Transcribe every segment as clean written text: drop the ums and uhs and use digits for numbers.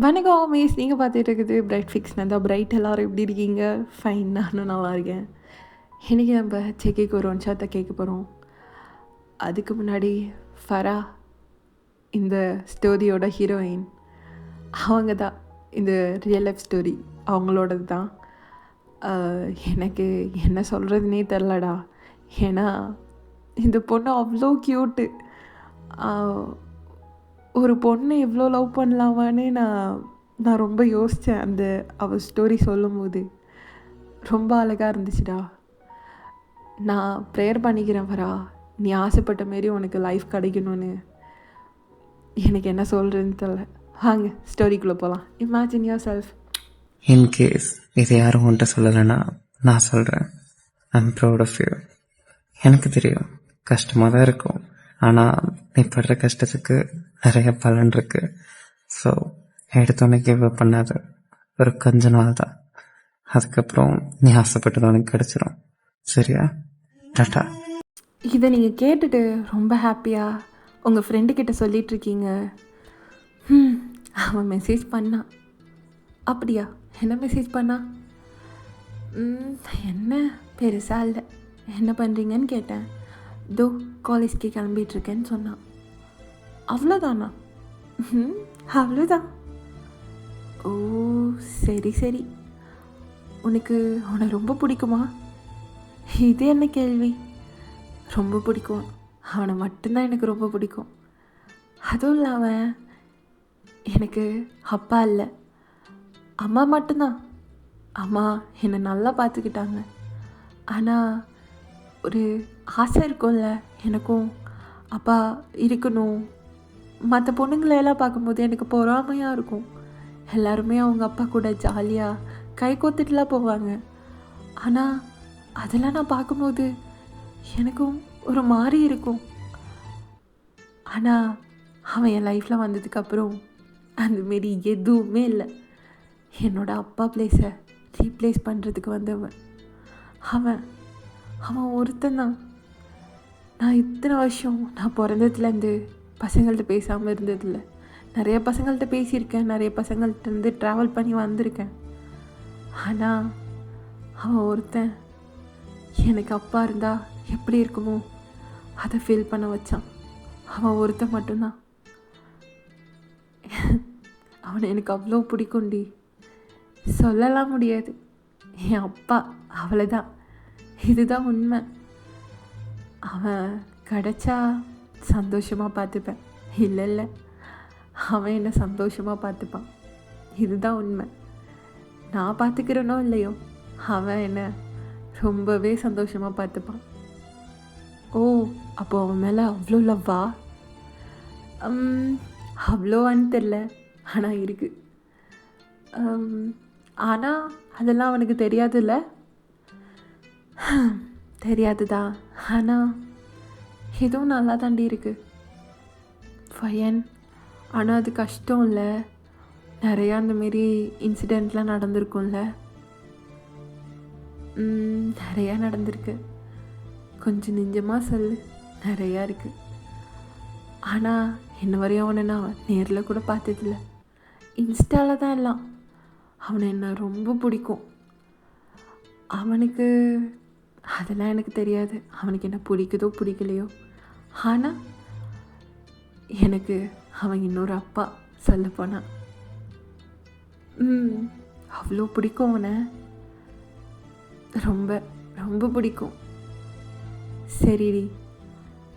வணக்கம் மிஸ். நீங்கள் பார்த்துட்டு இருக்குது பிரைட் ஃபிக்ஸ். நான் தான் பிரைட். எல்லோரும் எப்படி இருக்கீங்க? ஃபைன், நானும் நல்லா இருக்கேன். இன்றைக்கி நம்ம செக்கிக்கு ஒரு ஒன்ஷாத்தை கேட்க போகிறோம். அதுக்கு முன்னாடி ஃபரா இந்த ஸ்டோரியோட ஹீரோயின். அவங்க தான் இந்த ரியல் லைஃப் ஸ்டோரி அவங்களோடது தான். எனக்கு என்ன சொல்கிறதுனே தெரிலடா. ஏன்னா இந்த பொண்ணு அவ்வளோ க்யூட்டு. ஒரு பொண்ணு எவ்வளோ லவ் பண்ணலாமான்னு நான் ரொம்ப யோசித்தேன். அவள் ஸ்டோரி சொல்லும்போது ரொம்ப அழகாக இருந்துச்சுடா. நான் ப்ரேயர் பண்ணிக்கிறேன் வரா, நீ ஆசைப்பட்ட மாரி உனக்கு லைஃப் கிடைக்கணும்னு. எனக்கு என்ன சொல்கிறதுன்னு தெரியல. வாங்க ஸ்டோரிக்குள்ளே போகலாம். Imagine your self. இன்கேஸ் இது யாரும் உன்ட்ட சொல்லலைன்னா நான் சொல்கிறேன். I'm proud of you. எனக்கு தெரியும் கஷ்டமாக தான் இருக்கும், ஆனால் நீ படுற கஷ்டத்துக்கு நிறைய பலன் இருக்கு. ஸோ எடுத்தோன்னே கிவ் அப் பண்ணாத. ஒரு கொஞ்ச நாள் தான், அதுக்கப்புறம் நீ ஆசைப்பட்டது உனக்கு கிடச்சிரும். சரியா? டாட்டா. இதை நீங்கள் கேட்டுட்டு ரொம்ப ஹாப்பியாக உங்கள் ஃப்ரெண்டுக்கிட்ட சொல்லிகிட்ருக்கீங்க. அவன் மெசேஜ் பண்ணான். அப்படியா? என்ன மெசேஜ் பண்ணா? என்ன பெருசாக இல்லை, என்ன பண்ணுறீங்கன்னு கேட்டேன். தோ காலேஜ்க்கு கிளம்பிகிட்ருக்கேன்னு சொன்னான். அவ்வளோதானா? அவ்வளோதான். ஓ சரி சரி. உனக்கு அவனை ரொம்ப பிடிக்குமா? இது என்ன கேள்வி? ரொம்ப பிடிக்கும். அவனை மட்டும்தான் எனக்கு ரொம்ப பிடிக்கும். அதுவும் இல்லாமல் எனக்கு அப்பா இல்லை, அம்மா மட்டும்தான். அம்மா என்னை நல்லா பார்த்துக்கிட்டாங்க. ஆனால் ஒரு ஆசை இருக்கும்ல எனக்கும், அப்பா இருக்கணும். மற்ற பொண்ணுங்களெல்லாம் பார்க்கும்போது எனக்கு பொறாமையாக இருக்கும். எல்லாருமே அவங்க அப்பா கூட ஜாலியாக கை கோத்துட்டுலாம் போவாங்க. ஆனால் அதெல்லாம் நான் பார்க்கும்போது எனக்கும் ஒரு மாதிரி இருக்கும். ஆனால் அவன் என் லைஃப்பில் வந்ததுக்கப்புறம் அந்தமாரி எதுவுமே இல்லை. என்னோடய அப்பா பிளேஸை ரீப்ளேஸ் பண்ணுறதுக்கு வந்தவன் அவன் ஒருத்தந்தான். நான் இத்தனை வருஷம் நான் பிறந்ததுலேருந்து பசங்கள்கிட்ட பேசாமல் இருந்ததில்லை. நிறைய பசங்கள்கிட்ட பேசியிருக்கேன், நிறைய பசங்கள்கிட்டருந்து ட்ராவல் பண்ணி வந்திருக்கேன். ஆனால் அவன் ஒருத்தன் எனக்கு அப்பா இருந்தால் எப்படி இருக்குமோ அதை ஃபீல் பண்ண வச்சான். அவன் ஒருத்தன் மட்டும்தான். அவனை எனக்கு அவ்வளோ பிடிக்கும்டி, சொல்லலாம் முடியாது. என் அப்பா அவ்வளோதான், இதுதான் உண்மை. அவன் கிடச்சா சந்தோஷமாக பார்த்துப்பேன். இல்லை அவன் என்னை சந்தோஷமாக பார்த்துப்பான். இதுதான் உண்மை. நான் பார்த்துக்கிறேனோ இல்லையோ, அவன் என்னை ரொம்பவே சந்தோஷமாக பார்த்துப்பான். ஓ, அப்போ அவன் மேலே அவ்வளோ லவ்வா? அவ்வளோவான்னு தெரில, ஆனால் இருக்குது. ஆனால் அதெல்லாம் அவனுக்கு தெரியாதுல்ல? தெரியாதுதான். ஆனால் இதுவும் நல்லா தாண்டி இருக்குது ஃபயன். ஆனால் அது கஷ்டம் இல்லை? நிறையா அந்தமாரி இன்சிடெண்ட்லாம் நடந்திருக்கும்ல? நிறையா நடந்திருக்கு. கொஞ்சம் நெஞ்சமாக சொல்லு. நிறையா இருக்குது. ஆனால் இன்ன வரையும் அவனை நான் நேரில் கூட பார்த்ததில்ல. இன்ஸ்டாவில் தான் எல்லாம். அவனை என்ன ரொம்ப பிடிக்கும். அவனுக்கு அதெல்லாம் எனக்கு தெரியாது, அவனுக்கு என்ன பிடிக்குதோ பிடிக்கலையோ. ஆனால் எனக்கு அவன் இன்னொரு அப்பா சொல்லப்போனான். அவ்வளோ பிடிக்கும் அவனை, ரொம்ப ரொம்ப பிடிக்கும். சரிடி,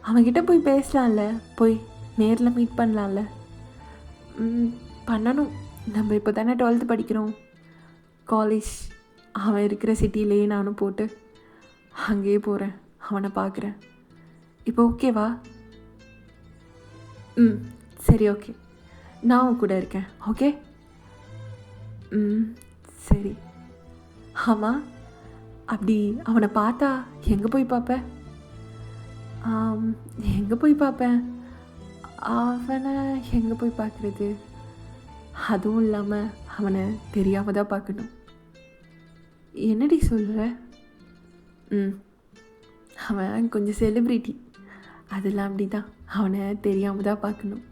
அவன்கிட்ட போய் பேசலாம்ல, போய் நேரில் மீட் பண்ணலாம்ல? பண்ணணும். நம்ம இப்போ தானே 12th படிக்கிறோம். காலேஜ் அவன் இருக்கிற சிட்டிலேயே நானும் போட்டு அங்கேயே போகிறேன், அவனை பார்க்குறேன். இப்போ ஓகேவா? சரி ஓகே, நான் உன் கூட இருக்கேன். ஓகே. சரி. ஆமாம், அப்படி அவனை பார்த்தா எங்கே போய் பார்ப்பேன்? எங்கே போய் பார்ப்பேன்? அவனை எங்கே போய் பார்க்குறது? அதுவும் இல்லாமல் அவனை தெரியாமல் தான் பார்க்கணும். என்னடி சொல்கிற? அவன் கொஞ்சம் செலிப்ரிட்டி, அதெல்லாம் அப்படி தான். அவனை தெரியாமல் தான் பார்க்கணும்.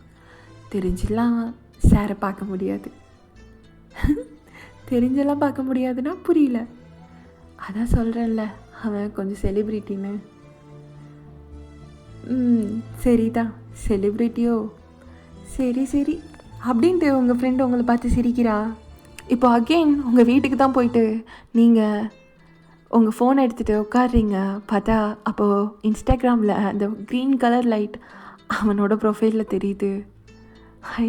தெரிஞ்சிடலாம் சாரை பார்க்க முடியாது. தெரிஞ்செல்லாம் பார்க்க முடியாதுன்னா புரியல. அதான் சொல்கிறேன்ல, அவன் கொஞ்சம் செலிப்ரிட்டின்னு. சரிதான், செலிப்ரிட்டியோ? சரி சரி அப்படின்ட்டு உங்கள் ஃப்ரெண்டு உங்களை பார்த்து சிரிக்கிறா. இப்போ அகெயின் உங்கள் வீட்டுக்கு தான் போயிட்டு நீங்கள் உங்கள் ஃபோனை எடுத்துகிட்டு உட்காடுறீங்க. பார்த்தா அப்போது இன்ஸ்டாகிராமில் அந்த க்ரீன் கலர் லைட் அவனோட ப்ரொஃபைலில் தெரியுது. ஹை,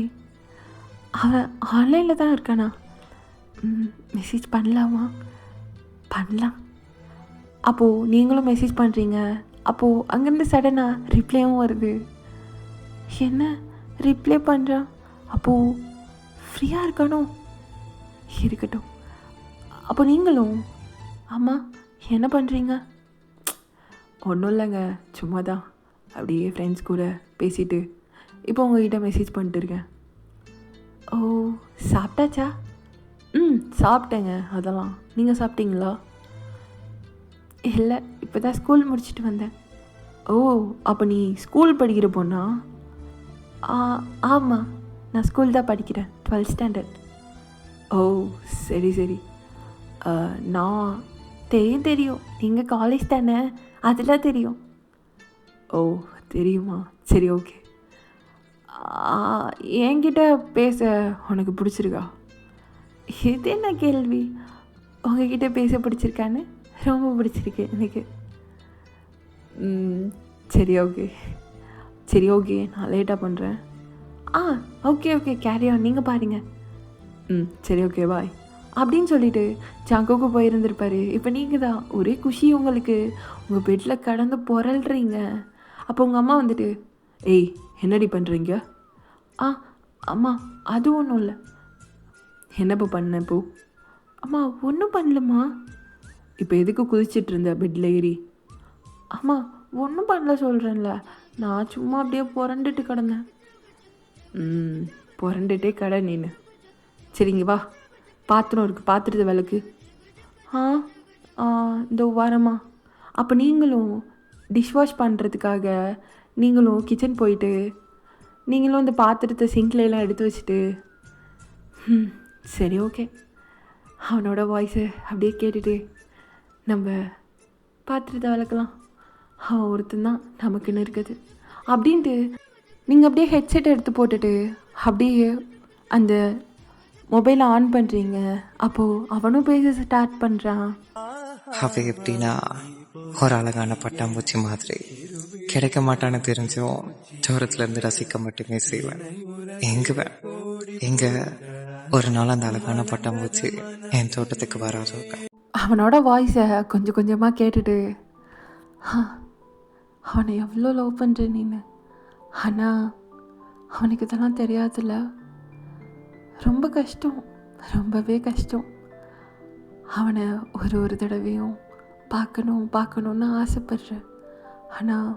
அவன் ஆன்லைனில் தான் இருக்கானா? மெசேஜ் பண்ணலாமா? பண்ணலாம். அப்போது நீங்களும் மெசேஜ் பண்ணுறீங்க. அப்போது அங்கேருந்து சடனாக ரிப்ளையும் வருது. என்ன ரிப்ளை பண்ணுறான்? அப்போது ஃப்ரீயாக இருக்கானோ? இருக்கட்டும். அப்போ நீங்களும் அம்மா என்ன பண்ணுறீங்க? ஒன்றும் இல்லைங்க, சும்மா தான் அப்படியே ஃப்ரெண்ட்ஸ் கூட பேசிவிட்டு இப்போ உங்ககிட்ட மெசேஜ் பண்ணிட்டு இருக்கேன். ஓ, சாப்பிட்டாச்சா? சாப்பிட்டேங்க. அதெல்லாம் நீங்கள் சாப்பிட்டீங்களா? இல்லை, இப்போ தான் ஸ்கூல் முடிச்சுட்டு வந்தேன். ஓ, அப்போ நீ ஸ்கூல் படிக்கிற பொண்ணா? ஆமாம், நான் ஸ்கூல் தான் படிக்கிறேன், 12th ஸ்டாண்டர்ட். ஓ, சரி சரி. நான் தெரியும், நீங்கள் காலேஜ் தானே, அதெல்லாம் தெரியும். ஓ, தெரியுமா? சரி, ஓகே. என்கிட்ட பேச உனக்கு பிடிச்சிருக்கா? இது என்ன கேள்வி? உங்ககிட்ட பேச பிடிச்சிருக்கான்னு? ரொம்ப பிடிச்சிருக்கு எனக்கு. சரி ஓகே, சரி ஓகே, நான் லேட்டாக பண்ணுறேன். ஓகே ஓகே, கேரி ஆன், நீங்கள் பாருங்க. சரி ஓகே, பாய் அப்படின்னு சொல்லிட்டு ஜங்குக்கு போயிருந்திருப்பாரு. இப்போ நீங்கள் தான் ஒரே குஷி உங்களுக்கு, உங்கள் பெட்டில் கடந்து புரள்றீங்க. அப்போ உங்கள் அம்மா வந்துட்டு, ஏய் என்னடி பண்ணுறீங்க? அம்மா அது ஒன்றும் இல்லை. என்னப்போ பண்ண? இப்போ அம்மா ஒன்றும் பண்ணலம்மா. இப்போ எதுக்கு குதிச்சிட்டு இருந்த பெட்டில் ஏறி? அம்மா ஒன்றும் பண்ணல சொல்கிறேன்ல, நான் சும்மா அப்படியே புரண்டுட்டு கிடந்தேன். புரண்டுட்டே கடை நீனு. சரிங்க வா, பாத்திரம் இருக்குது, பாத்திரத்தை விளக்கு. இந்த வாரமா? அப்போ நீங்களும் டிஷ் வாஷ் பண்ணுறதுக்காக நீங்களும் கிச்சன் போயிட்டு நீங்களும் இந்த பாத்திரத்தை சிங்க்லாம் எடுத்து வச்சுட்டு. சரி ஓகே. அவனோட வாய்ஸை அப்படியே கேட்டுட்டு நம்ம பாத்திரத்தை விளக்கலாம். அவன் ஒருத்தன் தான் நமக்குன்னு இருக்குது அப்படின்ட்டு நீங்கள் அப்படியே ஹெட்செட் எடுத்து போட்டுட்டு அப்படியே அந்த மொபைலை ஆன் பண்ணுறீங்க. அப்போது அவனும் பேச ஸ்டார்ட் பண்ணுறான். அவ எப்படின்னா ஒரு அழகான பட்டாம்பூச்சி மாதிரி, கிடைக்க மாட்டான்னு தெரிஞ்சும் தூரத்துலேருந்து ரசிக்க மட்டுமே செய்வேன். எங்க ஒரு நாள் அந்த அழகான பட்டாம்பூச்சி என் தோட்டத்துக்கு வராது. அவனோட வாய்ஸை கொஞ்சம் கொஞ்சமாக கேட்டுட்டு, அவனை எவ்வளோ லவ் பண்ணுற நீன்னு, ஆனால் அவனுக்கு இதெல்லாம் தெரியாதுல்ல. ரொம்ப கஷ்டம், ரொம்பவே கஷ்டம். அவனை ஒரு தடவையும் பார்க்கணுன்னு ஆசைப்படுறேன். ஆனால்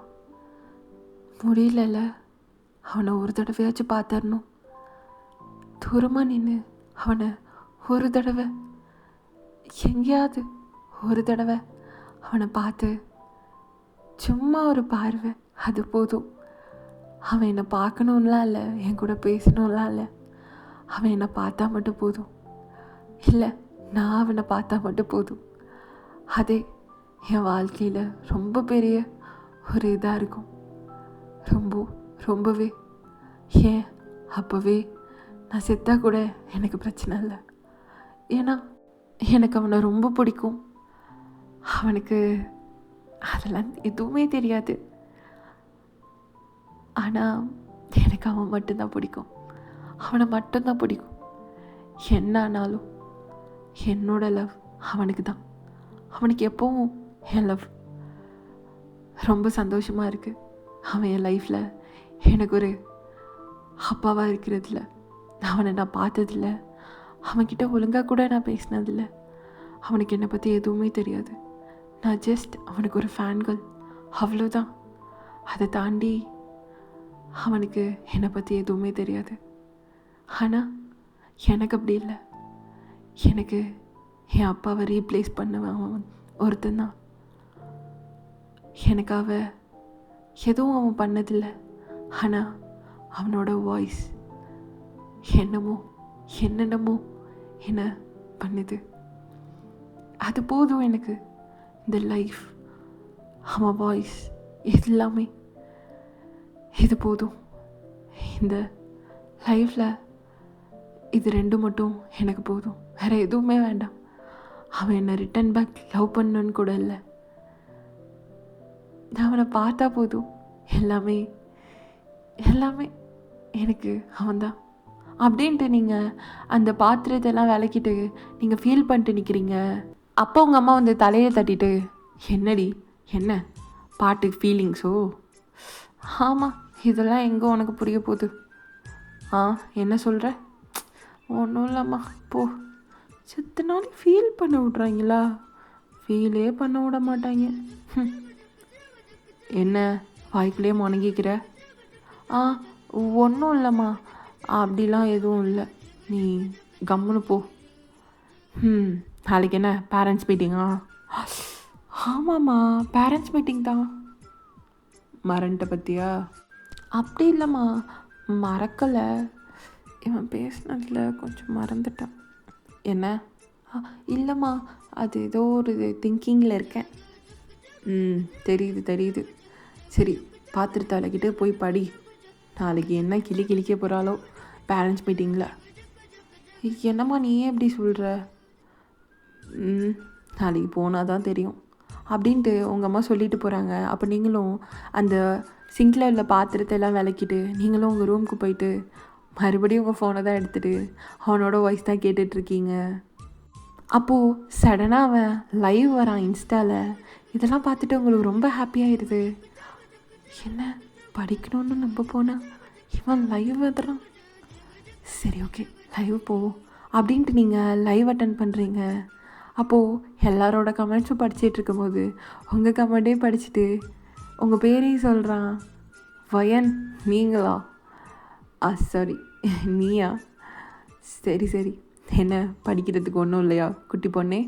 முடியல. அவனை ஒரு தடவையாச்சும் பார்த்தரணும். தூரமாக நின்று அவனை ஒரு தடவை, எங்கேயாவது ஒரு தடவை அவனை பார்த்து சும்மா ஒரு பார்வை, அது போதும். அவன் என்னை பார்க்கணும்லாம் இல்லை, என் கூட பேசணும்லாம் இல்லை. அவன் என்னை பார்த்தா மட்டும் போதும். இல்லை, நான் அவனை பார்த்தா மட்டும் போதும். அதே என் வாழ்க்கையில் ரொம்ப பெரிய ஒரு இதாக இருக்கும். ரொம்பவே. ஏன் அப்போவே நான் செத்தா கூட எனக்கு பிரச்சனை இல்லை. ஏன்னா எனக்கு அவனை ரொம்ப பிடிக்கும். அவனுக்கு அதெல்லாம் எதுவுமே தெரியாது. ஆனால் எனக்கு அவன் மட்டும்தான் பிடிக்கும். அவனை மட்டும்தான் பிடிக்கும். என்ன ஆனாலும் என்னோட லவ் அவனுக்கு தான். அவனுக்கு எப்பவும் என் லவ். ரொம்ப சந்தோஷமாக இருக்குது அவன் என் லைஃப்பில் எனக்கு ஒரு அப்பாவாக இருக்கிறதில்ல. அவனை நான் பார்த்ததில்ல, அவன்கிட்ட ஒழுங்காக கூட நான் பேசினதில்ல. அவனுக்கு என்னை பற்றி எதுவுமே தெரியாது. நான் ஜஸ்ட் அவனுக்கு ஒரு ஃபேன்கள், அவ்வளோதான். அதை தாண்டி அவனுக்கு என்னை பற்றி எதுவுமே தெரியாது. ஆனால் எனக்கு அப்படி இல்லை. எனக்கு என் அப்பாவை ரீப்ளேஸ் பண்ணவன் அவன் ஒருத்தன் தான். எனக்காக எதுவும் அவன் பண்ணதில்லை. ஆனால் அவனோட வாய்ஸ் என்னென்னமோ என்ன பண்ணுது. அது போதும் எனக்கு. இந்த லைஃப், அவன் வாய்ஸ், எல்லாமே இது போதும். இந்த லைஃப்பில் இது 2 மட்டும் எனக்கு போதும். வேறு எதுவுமே வேண்டாம். அவன் என்னை ரிட்டன் பேக் லவ் பண்ணணுன்னு கூட இல்லை. நான் அவனை பார்த்தா போதும். எல்லாமே எல்லாமே எனக்கு அவன்தான் அப்படின்ட்டு நீங்கள் அந்த பாத்திரத்தெல்லாம் விளக்கிட்டு நீங்கள் ஃபீல் பண்ணிட்டு நிற்கிறீங்க. அப்போ உங்கள் அம்மா வந்து தலையை தட்டிட்டு, என்னடி என்ன பாட்டுக்கு ஃபீலிங்ஸோ? ஆமாம், இதெல்லாம் எங்கே உனக்கு புரிய போகுது? என்ன சொல்கிற? ஒன்றும் இல்லைம்மா, போ. செத்த நாள் ஃபீல் பண்ண விட்றாங்களா? ஃபீலே பண்ண விட மாட்டாங்க. என்ன வாய்க்குள்ளேயே முணங்கிக்கிற? ஒன்றும் இல்லைம்மா, அப்படிலாம் எதுவும் இல்லை, நீ கம்முன்னு போ. நாளைக்கு என்ன பேரண்ட்ஸ் மீட்டிங்கா? ஆமாம்மா, பேரண்ட்ஸ் மீட்டிங் தான். மறந்துட்ட பற்றியா? அப்படி இல்லைம்மா, மறக்கலை. இவன் பேசினதில் கொஞ்சம் மறந்துட்டான். என்ன? இல்லைம்மா, அது ஏதோ ஒரு திங்கிங்கில் இருக்கேன். தெரியுது. சரி, பாத்திரத்தை விளக்கிட்டு போய் படி. நாளைக்கு என்ன கிளிக்க போகிறாளோ பேரண்ட்ஸ் மீட்டிங்கில். என்னம்மா நீ ஏன் எப்படி சொல்கிற? நாளைக்கு போனால் தான் தெரியும் அப்படின்ட்டு உங்கள் அம்மா சொல்லிட்டு போகிறாங்க. அப்போ நீங்களும் அந்த சிங்கில் உள்ள பாத்திரத்தை எல்லாம் விளக்கிட்டு நீங்களும் உங்கள் ரூமுக்கு போயிட்டு மறுபடியும் உங்கள் ஃபோனை தான் எடுத்துகிட்டு அவனோட வாய்ஸ் தான் கேட்டுட்ருக்கீங்க. அப்போது சடனாக அவன் லைவ் வரான் இன்ஸ்டாவில். இதெல்லாம் பார்த்துட்டு உங்களுக்கு ரொம்ப ஹாப்பியாகிடுது. என்ன படிக்கணும்னு நம்ப போனால் இவன் லைவ் வந்துடுறான். சரி, ஓகே, லைவ் போவோம் அப்படின்ட்டு நீங்கள் லைவ் அட்டன் பண்ணுறீங்க. அப்போது எல்லாரோட கமெண்ட்ஸும் படிச்சுட்டு இருக்கும்போது உங்கள் கமெண்ட்டே படிச்சுட்டு உங்கள் பேரையும் சொல்கிறான். வயன், நீங்களா? சாரி, நீயா? சரி, என்ன படிக்கிறதுக்கு ஒன்றும் இல்லையா குட்டி பொண்ணே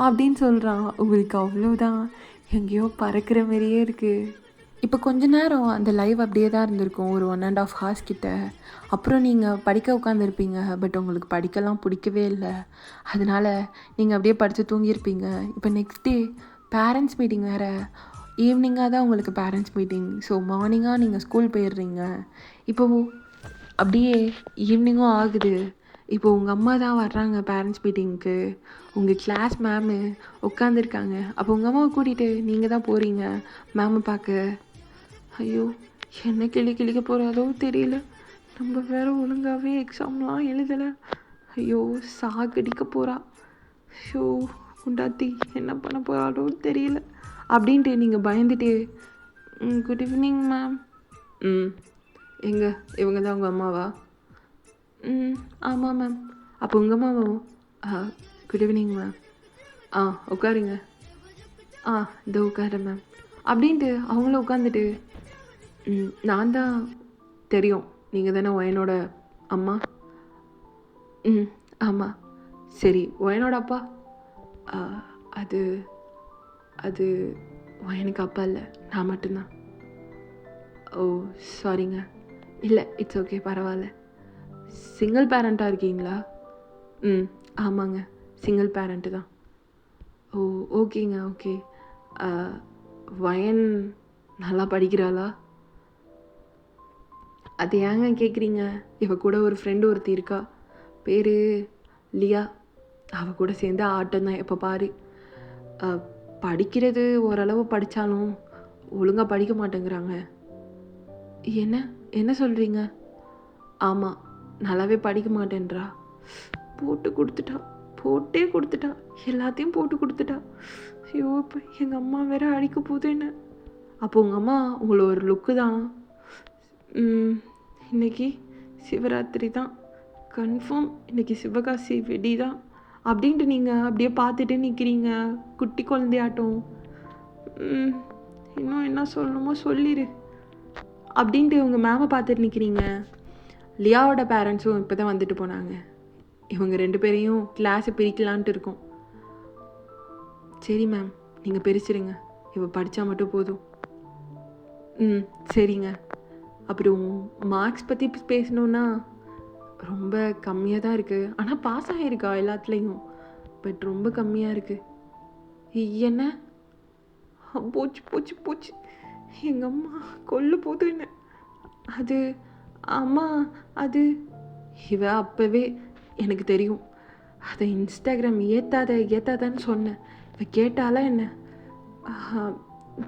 அப்படின்னு சொல்கிறான். உங்களுக்கு அவ்வளோதான், எங்கேயோ பறக்கிற மாதிரியே இருக்குது. இப்போ கொஞ்ச நேரம் அந்த லைவ் அப்படியே தான் இருந்திருக்கும், ஒரு 1.5 hours கிட்ட. அப்புறம் நீங்கள் படிக்க உட்காந்துருப்பீங்க. பட் உங்களுக்கு படிக்கலாம் பிடிக்கவே இல்லை. அதனால் நீங்கள் அப்படியே படித்து தூங்கியிருப்பீங்க. இப்போ நெக்ஸ்ட் டே பேரண்ட்ஸ் மீட்டிங் வேறு. ஈவினிங்காக தான் உங்களுக்கு பேரண்ட்ஸ் மீட்டிங். ஸோ மார்னிங்காக நீங்கள் ஸ்கூல் போயிடுறீங்க. இப்போது அப்படியே ஈவினிங்கும் ஆகுது. இப்போ உங்கள் அம்மா தான் வர்றாங்க பேரண்ட்ஸ் மீட்டிங்க்கு. உங்கள் கிளாஸ் மேமு உட்காந்துருக்காங்க. அப்போ உங்கள் அம்மாவை கூட்டிகிட்டு நீங்கள் தான் போகிறீங்க மேமை பார்க்க. ஐயோ, என்ன கிளிக்க போகிறாரோ தெரியல. நம்ம வேறு ஒழுங்காகவே எக்ஸாம்லாம் எழுதலை. ஐயோ, சாகடிக்க போகிறா. ஐயோ குண்டாத்தி, என்ன பண்ண போகிறாரோ தெரியல அப்படின்ட்டு நீங்கள் பயந்துட்டு, குட் ஈவினிங் மேம். எங்கே இவங்க தான் உங்கள் அம்மாவா? ஆமாம் மேம். அப்போ உங்கள் அம்மாவும் குட் ஈவினிங் மேம். உட்காருங்க. இதோ உட்காரேன் மேம் அப்படின்ட்டு அவங்களும் உட்காந்துட்டு, நான் தான், தெரியும், நீங்கள் தானே ஒயனோட அம்மா? ஆமாம். சரி, ஒயனோட அப்பா? அது அது ஒயனுக்கு அப்பா இல்லை, நான் மட்டும்தான். ஓ சாரிங்க. இல்லை, இட்ஸ் ஓகே, பரவாயில்ல. சிங்கிள் பேரண்ட்டாக இருக்கீங்களா? ஆமாங்க, சிங்கிள் பேரண்ட்டு தான். ஓ ஓகேங்க, ஓகே. வயன் நல்லா படிக்கிறாளா? அது ஏங்க கேட்குறீங்க? இவ கூட ஒரு ஃப்ரெண்டு ஒருத்தி இருக்கா, பேர் லியா. அவள் கூட சேர்ந்து ஆட்டம் தான் எப்போ பாரு. படிக்கிறது ஓரளவு படித்தாலும் ஒழுங்காக படிக்க மாட்டேங்கிறாங்க. என்ன சொல்கிறீங்க? ஆமாம், நல்லாவே படிக்க மாட்டேன்றா. போட்டே கொடுத்துட்டா, எல்லாத்தையும் போட்டு கொடுத்துட்டா. ஐயோ, இப்போ எங்கள் அம்மா வேற அடிக்க போகுது என்ன. அப்போ உங்கள் அம்மா உங்களை ஒரு லுக்கு தான், இன்றைக்கி சிவராத்திரி தான், கன்ஃபார்ம் இன்றைக்கி சிவகாசி வெடி தான் அப்படின்ட்டு நீங்கள் அப்படியே பார்த்துட்டு நிற்கிறீங்க குட்டி குழந்தையாட்டம். இன்னும் என்ன சொல்லணுமோ சொல்லிடு அப்படின்ட்டு உங்கள் மேமை பார்த்துட்டு நிற்கிறீங்க. லியாவோட பேரண்ட்ஸும் இப்போ தான் வந்துட்டு போனாங்க. இவங்க 2 பேரையும் கிளாஸை பிரிக்கலான்ட்டு இருக்கோம். சரி மேம், நீங்கள் பிரிச்சிருங்க, இவ படித்தா மட்டும் போதும். சரிங்க. அப்புறம் மார்க்ஸ் பற்றி பேசணுன்னா ரொம்ப கம்மியாக தான் இருக்குது. ஆனால் பாஸ் ஆகியிருக்கா எல்லாத்துலேயும். பட் ரொம்ப கம்மியாக இருக்குது. என்ன? போச்சு போச்சு போச்சு, எங்கள் அம்மா கொல்ல போதும் என்ன. அது அம்மா, அது இவ அப்போவே எனக்கு தெரியும். அதை இன்ஸ்டாகிராம் ஏற்றாதான்னு சொன்னேன். இப்போ கேட்டாலா என்ன?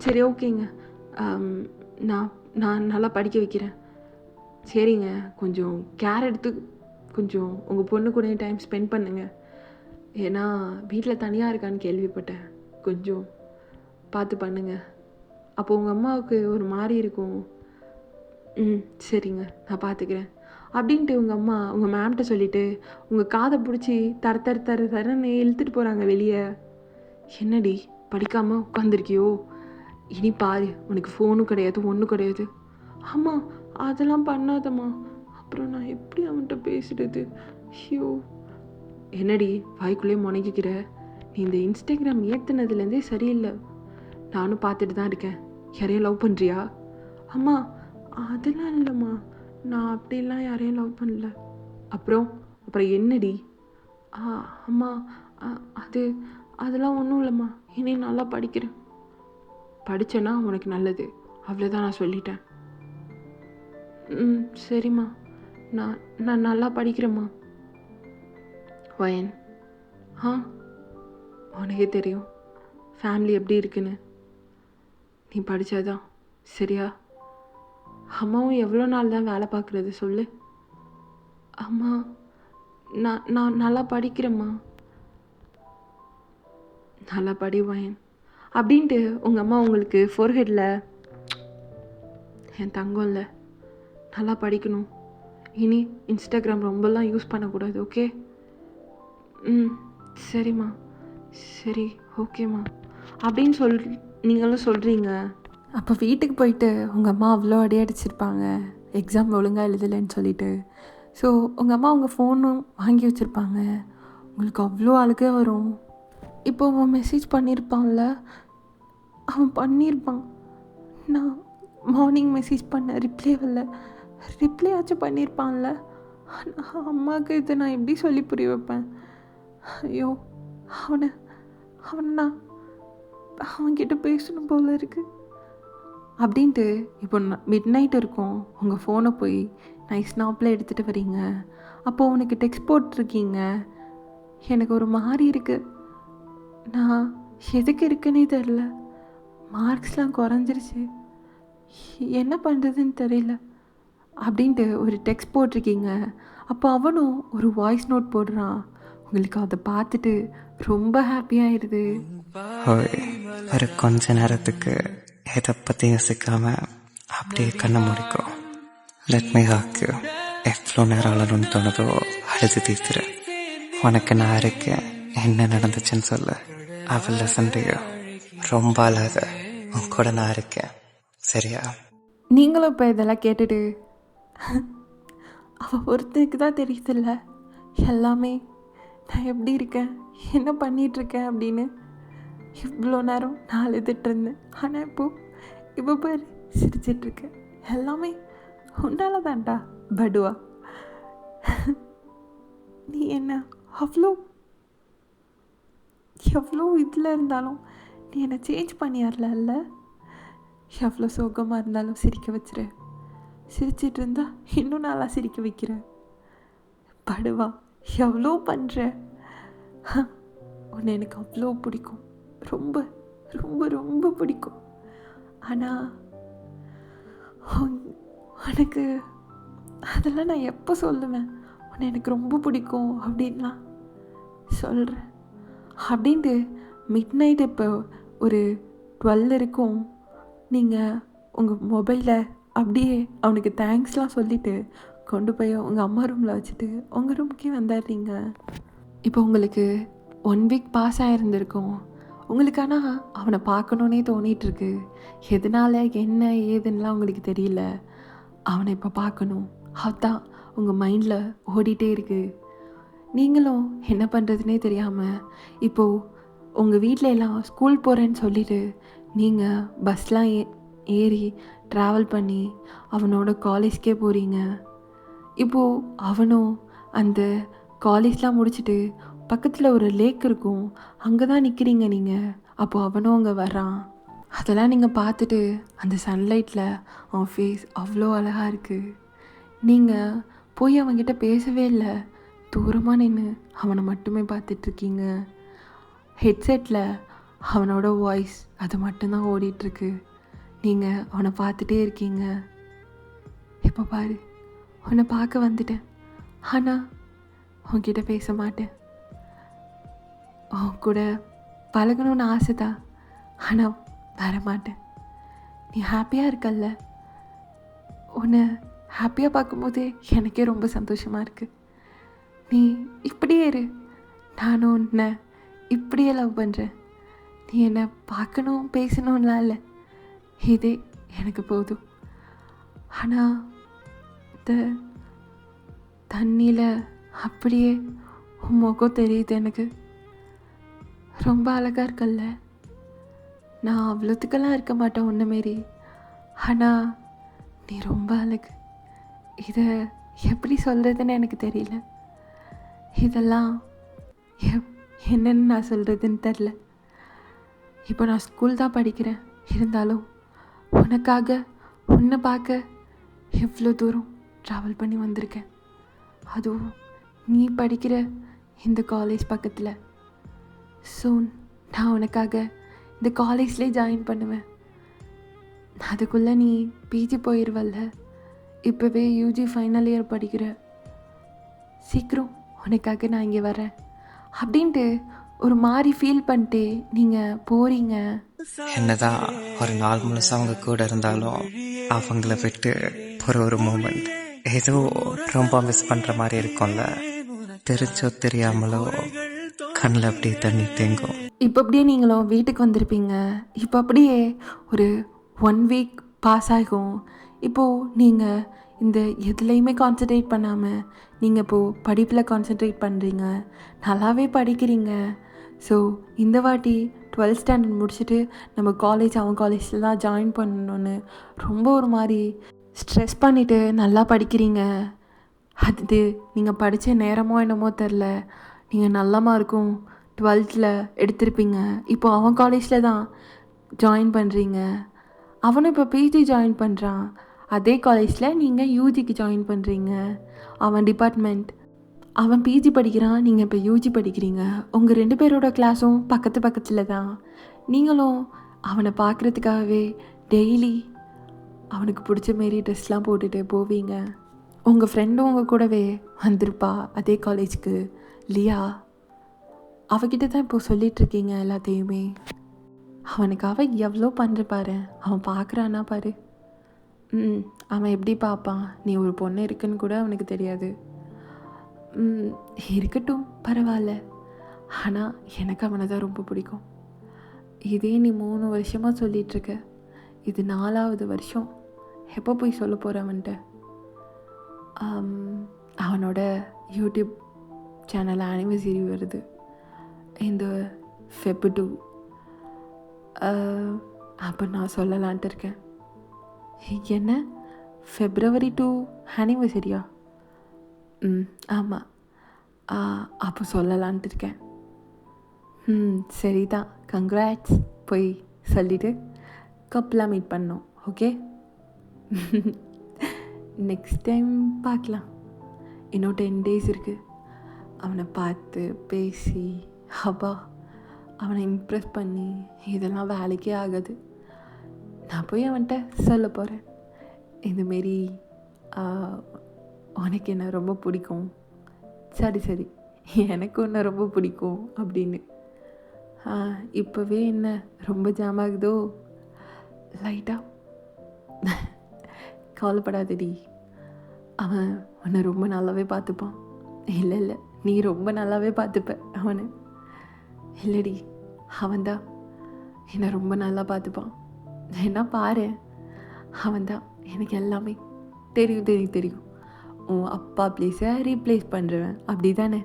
சரி ஓகேங்க, நான் நான் நல்லா படிக்க வைக்கிறேன். சரிங்க, கொஞ்சம் கேர் எடுத்து கொஞ்சம் உங்கள் பொண்ணு கூட டைம் ஸ்பெண்ட் பண்ணுங்க. ஏன்னா வீட்டில் தனியாக இருக்கான்னு கேள்விப்பட்டேன். கொஞ்சம் பார்த்து பண்ணுங்க. அப்போ உங்கள் அம்மாவுக்கு ஒரு மாதிரி இருக்கும். சரிங்க, நான் பார்த்துக்கிறேன் அப்படின்ட்டு உங்கள் அம்மா உங்கள் மேம்கிட்ட சொல்லிவிட்டு உங்கள் காதை பிடிச்சி தரன்னு இழுத்துட்டு போகிறாங்க வெளியே. என்னடி படிக்காமல் உட்காந்துருக்கியோ? இனி பாரு, உனக்கு ஃபோனும் கிடையாது, ஒன்றும் கிடையாது. ஆமாம், அதெல்லாம் பண்ணாதம்மா. அப்புறம் நான் எப்படி அவன்கிட்ட பேசுகிறது? ஐயோ, என்னடி வாய்க்குள்ளேயே முனைக்கிற? நீ இந்த இன்ஸ்டாகிராம் ஏற்றுனதுலேருந்தே சரியில்லை. நானும் பார்த்துட்டு தான் இருக்கேன். யாரையும் லவ் பண்ணுறியா? அம்மா, அதெல்லாம் இல்லைம்மா, நான் அப்படிலாம் யாரையும் லவ் பண்ணல. அப்புறம் என்னடி? அம்மா, அதெல்லாம் ஒன்றும் இல்லைம்மா. இனி நல்லா படிக்கிறேன். படித்தேன்னா உனக்கு நல்லது, அவ்வளோதான், நான் சொல்லிட்டேன். சரிம்மா, நான் நல்லா படிக்கிறேம்மா. வயன், உனக்கே தெரியும் ஃபேமிலி எப்படி இருக்குன்னு. நீ படித்தாதான் சரியா? அம்மாவும் எவ்வளோ நாள் தான் வேலை பார்க்குறது சொல்லு? அம்மா, நான் நல்லா படிக்கிறேம்மா. நல்லா படி வயன் அப்படின்ட்டு உங்கள் அம்மா உங்களுக்கு ஃபோர்ஹெட்டில் என் தங்கம் இல்லை, நல்லா படிக்கணும். இனி இன்ஸ்டாகிராம் ரொம்பலாம் யூஸ் பண்ணக்கூடாது, ஓகே? சரிம்மா, சரி ஓகேம்மா அப்படின்னு நீங்களும் சொல்கிறீங்க. அப்போ வீட்டுக்கு போயிட்டு உங்கள் அம்மா அவ்வளோ அடி அடிச்சிருப்பாங்க, எக்ஸாம் ஒழுங்காக எழுதலைன்னு சொல்லிட்டு. ஸோ உங்கள் அம்மா உங்கள் ஃபோனும் வாங்கி வச்சுருப்பாங்க. உங்களுக்கு அவ்வளோ அழுகை வரும். இப்போ அவன் மெசேஜ் பண்ணியிருப்பான்ல, அவன் பண்ணியிருப்பான். நான் மார்னிங் மெசேஜ் பண்ண ரிப்ளை ஆச்சும் பண்ணியிருப்பான்ல. அம்மாவுக்கு இதை நான் எப்படி சொல்லி புரிய வைப்பேன்? ஐயோ, அவனை நான் அவன்கிட்ட பேசணும் போல இருக்கு அப்படின்ட்டு. இப்போ மிட் நைட் இருக்கும், உங்கள் ஃபோனை போய் நைஸ் ஸ்னாப்பில் எடுத்துகிட்டு வரீங்க. அப்போது உனக்கு டெக்ஸ்ட் போட்டிருக்கீங்க. எனக்கு ஒரு மாதிரி இருக்குது, நான் எதுக்கு இருக்குன்னே தெரில. மார்க்ஸ்லாம் குறைஞ்சிருச்சு, என்ன பண்ணுறதுன்னு தெரியல அப்படின்ட்டு ஒரு டெக்ஸ்ட் போட்டிருக்கீங்க. அப்போ அவனும் ஒரு வாய்ஸ் நோட் போடுறான். உங்களுக்கு அதை பார்த்துட்டு ரொம்ப ஹாப்பியாகிடுது. ஒரு கொஞ்ச நேரத்துக்கு எதை பற்றி யோசிக்காம அப்படியே கண்ணை முடிக்கும். Let me Haq you. எவ்வளோ நேரம் அழணும்னு தோணுதோ அழுது தீர்த்துரு. உனக்கு நான் இருக்கேன், என்ன நடந்துச்சுன்னு சொல்லு. அவள சண்டையோ ரொம்ப அழாத, உன் கூட நான் இருக்கேன், சரியா? நீங்களும் இப்போ இதெல்லாம் கேட்டுட்டு அவள் ஒருத்தருக்கு தான் தெரியுதில்ல எல்லாமே, நான் எப்படி இருக்கேன், என்ன பண்ணிகிட்ருக்கேன் அப்படின்னு. இவ்வளோ நேரம் நான் அழுதுட்டு இருந்தேன், ஆனால் இப்போ பாரு சிரிச்சிட்ருக்கேன். எல்லாமே உன்னால தான்டா படுவா. நீ என்ன எவ்வளோ இதில் இருந்தாலும் நீ என்னை சேஞ்ச் பண்ணியாரல. எவ்வளோ சோகமாக இருந்தாலும் சிரிக்க வச்சுரு. சிரிச்சிட்டு இருந்தா இன்னும் நல்லா சிரிக்க வைக்கிற. படுவா, எவ்வளோ பண்ணுற. உன்னை எனக்கு அவ்வளோ பிடிக்கும், ரொம்ப ரொம்ப ரொம்ப பிடிக்கும். ஆனால் உனக்கு அதெல்லாம் நான் எப்போ சொல்லுவேன், உன்னை எனக்கு ரொம்ப பிடிக்கும் அப்படின்லாம் சொல்கிறேன் அப்படின்ட்டு. மிட் நைட் இப்போ ஒரு 12 இருக்கும். நீங்கள் உங்கள் மொபைலில் அப்படியே அவனுக்கு தேங்க்ஸ்லாம் சொல்லிவிட்டு கொண்டு போய் உங்கள் அம்மா ரூமில் வச்சுட்டு உங்கள் ரூமுக்கே வந்துடுறீங்க. இப்போ உங்களுக்கு 1 வீக் பாஸ் ஆகிருந்திருக்கும். உங்களுக்கு ஆனால் அவனை பார்க்கணுன்னே தோணிகிட்ருக்கு. எதனால் என்ன ஏதுன்னெலாம் உங்களுக்கு தெரியல. அவனை இப்போ பார்க்கணும், அதான் உங்கள் மைண்டில் ஓடிட்டே இருக்குது. நீங்களும் என்ன பண்ணுறதுனே தெரியாமல் இப்போது உங்கள் வீட்டில் எல்லாம் ஸ்கூல் போகிறேன்னு சொல்லிவிட்டு நீங்கள் பஸ்லாம் ஏறி ட்ராவல் பண்ணி அவனோட காலேஜ்க்கே போகிறீங்க. இப்போது அவனும் அந்த காலேஜ்லாம் முடிச்சுட்டு பக்கத்தில் ஒரு லேக் இருக்கும், அங்கே தான் நிற்கிறீங்க நீங்கள். அப்போது அவனும் அங்கே வர்றான். அதெல்லாம் நீங்கள் பார்த்துட்டு அந்த சன்லைட்டில் அவன் ஃபேஸ் அவ்வளோ அழகாக இருக்குது. நீங்கள் போய் அவன்கிட்ட பேசவே இல்லை, தூரமாக நின்று அவனை மட்டுமே பார்த்துட்ருக்கீங்க. ஹெட்செட்டில் அவனோட வாய்ஸ் அது மட்டும்தான் ஓடிட்டுருக்கு. நீங்கள் அவனை பார்த்துட்டே இருக்கீங்க. இப்போ பாரு, உன்னை பார்க்க வந்துட்டேன், ஆனால் உன்கிட்ட பேச மாட்டேன். உன் கூட பழகணும்னு ஆசை தான், ஆனால் வரமாட்டேன். நீ ஹாப்பியாக இருக்கல்ல, உன்னை ஹாப்பியாக பார்க்கும்போதே எனக்கே ரொம்ப சந்தோஷமாக இருக்குது. நீ இப்படியே இரு, நானும் உன்னை இப்படியே லவ் பண்ணுறேன். நீ என்னை பார்க்கணும் பேசணும்லாம் இல்லை, இதே எனக்கு போதும். ஆனால் இந்த தண்ணியில் அப்படியே உன் முகம் தெரியுது எனக்கு. ரொம்ப அழகாக இருக்கல்ல. நான் அவ்வளோத்துக்கெல்லாம் இருக்க மாட்டேன் உன்னை மாரி, ஆனால் நீ ரொம்ப அழகு. இதை எப்படி சொல்கிறதுன்னு எனக்கு தெரியல. இதெல்லாம் என்னன்னு நான் சொல்கிறதுன்னு தெரில. இப்போ நான் ஸ்கூல் தான் படிக்கிறேன், இருந்தாலும் உனக்காக உன்னை பார்க்க எவ்வளோ தூரம் ட்ராவல் பண்ணி வந்திருக்கேன். அதுவும் நீ படிக்கிற இந்த காலேஜ் பக்கத்தில். சூன் நான் உனக்காக இந்த காலேஜ்லேயே ஜாயின் பண்ணுவேன். அதுக்குள்ளே நீ பிஜி போயிடுவல்ல, இப்போவே யூஜி ஃபைனல் இயர் படிக்கிற. சீக்கிரம் உனக்காக நான் இங்கே வரேன் அப்படின்ட்டு ஒரு மாதிரி ஃபீல் பண்ணிட்டு நீங்கள் போகிறீங்க. என்னதான் ஒரு நாள் முழுசாக அவங்க கூட இருந்தாலும் அவங்கள விட்டு போகிற ஒரு மூமெண்ட் ஏதோ ரொம்ப மிஸ் பண்ணுற மாதிரி இருக்கும்ல. தெரிஞ்சோ தெரியாமலோ கண்ணில் அப்படியே தண்ணி தேங்கும். இப்போ அப்படியே நீங்களும் வீட்டுக்கு வந்திருப்பீங்க. இப்போ அப்படியே ஒரு 1 வீக் பாஸ் ஆகும். இப்போது நீங்கள் இந்த எதுலேயுமே கான்சன்ட்ரேட் பண்ணாமல் நீங்கள் இப்போது படிப்பில் கான்சன்ட்ரேட் பண்ணுறீங்க, நல்லாவே படிக்கிறீங்க. ஸோ இந்த வாட்டி 12th ஸ்டாண்டர்ட் முடிச்சுட்டு நம்ம அவன் காலேஜில் தான் ஜாயின் பண்ணணுன்னு ரொம்ப ஒரு மாதிரி ஸ்ட்ரெஸ் பண்ணிவிட்டு நல்லா படிக்கிறீங்க. அது நீங்கள் படித்த நேரமோ என்னமோ தெரில, நீங்கள் நல்ல மார்க்கும் 12th எடுத்திருப்பீங்க. இப்போ அவன் காலேஜில் தான் ஜாயின் பண்ணுறீங்க. அவனும் இப்போ பிஜி ஜாயின் பண்ணுறான். அதே காலேஜில் நீங்கள் யூஜிக்கு ஜாயின் பண்ணுறீங்க. அவன் டிபார்ட்மெண்ட், அவன் பிஜி படிக்கிறான், நீங்கள் இப்போ யூஜி படிக்கிறீங்க. உங்கள் 2 பேரோட கிளாஸும் பக்கத்தில் தான். நீங்களும் அவனை பார்க்குறதுக்காகவே டெய்லி அவனுக்கு பிடிச்ச மாரி ட்ரெஸ்லாம் போட்டுட்டு போவீங்க. உங்கள் ஃப்ரெண்டும் உங்கள் கூடவே வந்திருப்பா அதே காலேஜுக்கு, லியா. அவகிட்ட தான் இப்போ சொல்லிகிட்ருக்கீங்க எல்லாத்தையுமே. அவனுக்காக எவ்வளோ பண்ணுற பாரு, அவன் பார்க்குறான்னா பாரு. அவன் எப்படி பார்ப்பான், நீ ஒரு பொண்ணு இருக்குன்னு கூட அவனுக்கு தெரியாது. இருக்கட்டும் பரவாயில்ல, ஆனால் எனக்கு அவனை தான் ரொம்ப பிடிக்கும். இதே நீ 3 வருஷமாக சொல்லிகிட்ருக்க, இது 4வது வருஷம். எப்போ போய் சொல்ல போகிற அவன்கிட்ட? அவனோட யூடியூப் சேனல் ஆனிவர்சரி வருது இந்த Feb 2. அப்போ நான் சொல்லலான்ட்டு இருக்கேன். என்ன February 2 ஆனிவர்சரியா? ஆமாம், அப்போ சொல்லலான்ட்டு இருக்கேன். சரி தான், கங்க்ராட்ஸ். போய் சொல்லிவிட்டு கப்பலாக மீட் பண்ணோம். ஓகே, நெக்ஸ்ட் டைம் பார்க்கலாம். இன்னும் 10 days இருக்குது. அவனை பார்த்து பேசி அவனை இம்ப்ரெஸ் பண்ணி இதெல்லாம் வேலைக்கே ஆகாது. நான் போய் அவன்கிட்ட சொல்ல போகிறேன், இதுமாரி உனக்கு என்ன ரொம்ப பிடிக்கும், சரி எனக்கு ஒன்று ரொம்ப பிடிக்கும் அப்படின்னு. இப்போவே என்ன ரொம்ப ஜாம் ஆகுதோ லைட்டாக? கவலைப்படாதடி, அவன் உன்னை ரொம்ப நல்லாவே பார்த்துப்பான். இல்லை நீ ரொம்ப நல்லாவே பார்த்துப்ப அவனை. இல்லைடி, அவன்தான் என்னை ரொம்ப நல்லா பார்த்துப்பான். என்ன பாரு, அவன்தான் எனக்கு எல்லாமே தெரியும். உன் அப்பா ப்ளேஸை ரீப்ளேஸ் பண்ணுறவன் அப்படி தானே?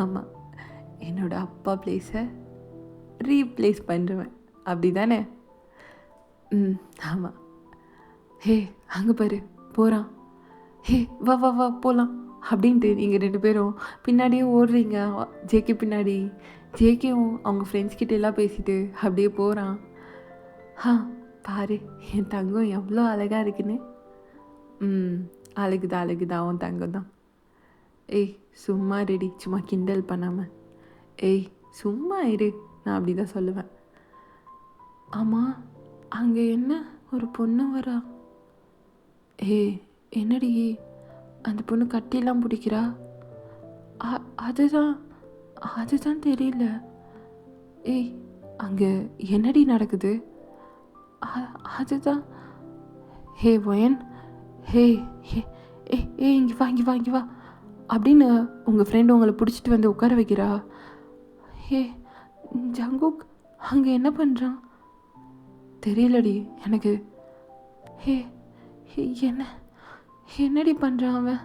ஆமாம், என்னோடய அப்பா ப்ளேஸை ரீப்ளேஸ் பண்ணுறவன் அப்படி தானே? ஆமாம். ஹே, அங்கே பாரு போகிறான். ஹே, வா போகலாம் அப்படின்ட்டு நீங்கள் 2 பேரும் பின்னாடியே ஓடுறீங்க ஜேகே பின்னாடி. ஜேகேவும் அவங்க ஃப்ரெண்ட்ஸ் கிட்ட எல்லாம் பேசிட்டு அப்படியே போகிறான். பாரு என் தங்கம் எவ்வளோ அழகாக இருக்குன்னு. அழகுதான் உன் தங்கம் தான். ஏய் சும்மா ரெடி, சும்மா கிண்டல் பண்ணாமல். ஏய் சும்மா இரு, நான் அப்படி தான் சொல்லுவேன். ஆமாம், அங்கே என்ன ஒரு பொண்ணு வரா? என்னடி அந்த பொண்ணு கட்டிலாம் பிடிக்கிறா? அதுதான் தெரியல. ஏய் அங்கே என்னடி நடக்குது? அதுதான். ஒயன், ஹே இங்கே வா அப்படின்னு உங்கள் ஃப்ரெண்டு உங்களை பிடிச்சிட்டு வந்து உட்கார வைக்கிறா. ஜங்குக் அங்கே என்ன பண்ணுறான் தெரியலடி எனக்கு. என்னடி பண்ணுறான் அவன்?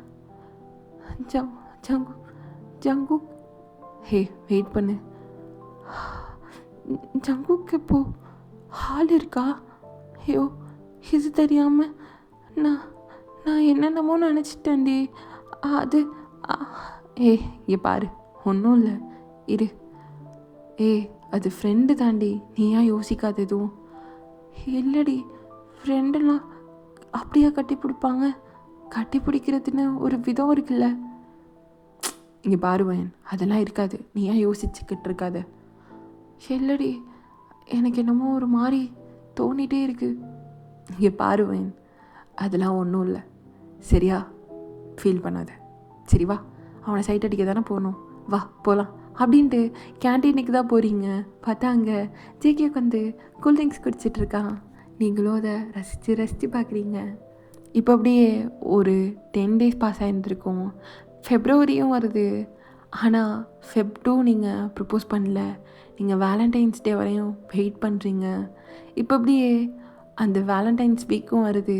ஜங்குக் வெயிட் பண்ணு. ஜங்குக் இப்போ ஹால் இருக்கா? இது தெரியாமல் நான் என்னென்னமோ நினச்சிட்டேன்டி. அது இங்கே பாரு, ஒன்றும் இல்லை, இரு. அது ஃப்ரெண்டு தாண்டி, நீ ஏன் யோசிக்காத எதுவும்? இல்லடி, ஃப்ரெண்டெல்லாம் அப்படியா கட்டி பிடிப்பாங்க? கட்டி பிடிக்கிறதுன்னு ஒரு விதம் இருக்குல்ல. இங்கே பாருவேன், அதெல்லாம் இருக்காது, நீ ஏன் யோசிச்சுக்கிட்டு இருக்காத. இல்லடி, எனக்கு என்னமோ ஒரு மாதிரி தோணிகிட்டே இருக்கு. இங்கே பாருவேன், அதெல்லாம் ஒன்றும் இல்லை, சரியா? ஃபீல் பண்ணாத, சரி வா, அவனை சைட் அடிக்க தானே போகணும், வா போகலாம் அப்படின்ட்டு கேன்டீனுக்கு தான் போகிறீங்க. பார்த்தா அங்கே ஜேகே உட்காந்து கூல்ட்ரிங்க்ஸ் குடிச்சிட்ருக்கான். நீங்களும் அதை ரசித்து பார்க்குறீங்க. இப்போ அப்படியே ஒரு 10 days பாஸ் ஆகிருந்துருக்கும். ஃபெப்ரவரியும் வருது. ஆனால் ஃபெப் 2 நீங்கள் ப்ரப்போஸ் பண்ணல, நீங்கள் வேலண்டைன்ஸ் டே வரையும் வெயிட் பண்ணுறீங்க. இப்போ அப்படியே அந்த வேலண்டைன்ஸ் வீக்கும் வருது.